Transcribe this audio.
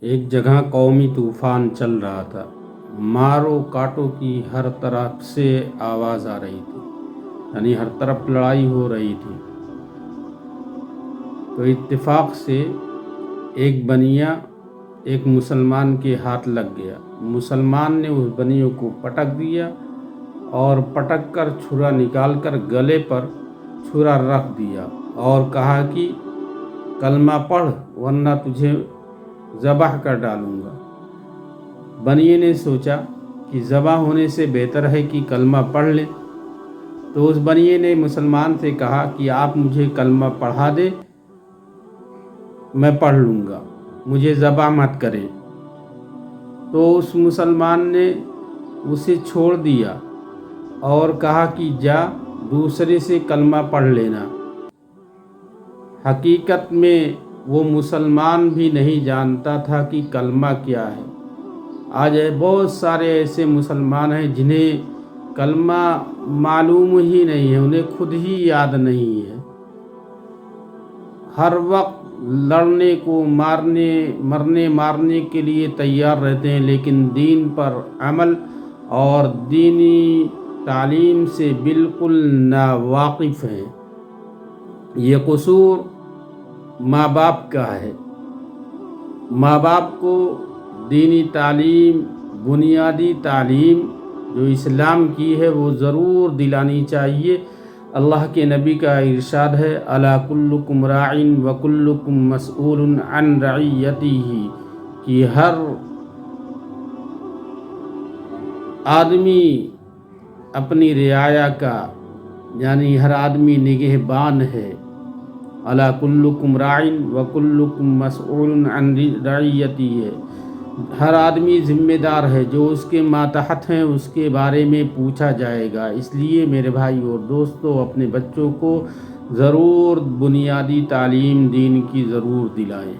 ایک جگہ قومی طوفان چل رہا تھا۔ مارو کاٹو کی ہر طرف سے آواز آ رہی تھی، یعنی ہر طرف لڑائی ہو رہی تھی۔ تو اتفاق سے ایک بنیا ایک مسلمان کے ہاتھ لگ گیا۔ مسلمان نے اس بنیے کو پٹک دیا اور پٹک کر چھرا نکال کر گلے پر چھرا رکھ دیا اور کہا کہ کلمہ پڑھ ورنہ تجھے ذبح کر ڈالوں گا۔ بنیے نے سوچا کہ ذبح ہونے سے بہتر ہے کہ کلمہ پڑھ لے، تو اس بنیے نے مسلمان سے کہا کہ آپ مجھے کلمہ پڑھا دے، میں پڑھ لوں گا، مجھے ذبح مت کرے۔ تو اس مسلمان نے اسے چھوڑ دیا اور کہا کہ جا دوسرے سے کلمہ پڑھ لینا۔ حقیقت میں وہ مسلمان بھی نہیں جانتا تھا کہ کلمہ کیا ہے۔ آج بہت سارے ایسے مسلمان ہیں جنہیں کلمہ معلوم ہی نہیں ہے، انہیں خود ہی یاد نہیں ہے۔ ہر وقت لڑنے کو مرنے مارنے کے لیے تیار رہتے ہیں، لیکن دین پر عمل اور دینی تعلیم سے بالکل ناواقف ہیں۔ یہ قصور ماں باپ کا ہے۔ ماں باپ کو دینی تعلیم، بنیادی تعلیم جو اسلام کی ہے وہ ضرور دلانی چاہیے۔ اللہ کے نبی کا ارشاد ہے الا کلکم راع و کلکم مسئول عن رعیتہ، کہ ہر آدمی اپنی رعایا کا، یعنی ہر آدمی نگہبان ہے۔ الا کلکم راع و کلکم مسئول عن رعیتہ، ہر آدمی ذمہ دار ہے، جو اس کے ماتحت ہیں اس کے بارے میں پوچھا جائے گا۔ اس لیے میرے بھائی اور دوستو، اپنے بچوں کو ضرور بنیادی تعلیم دین کی ضرور دلائیں۔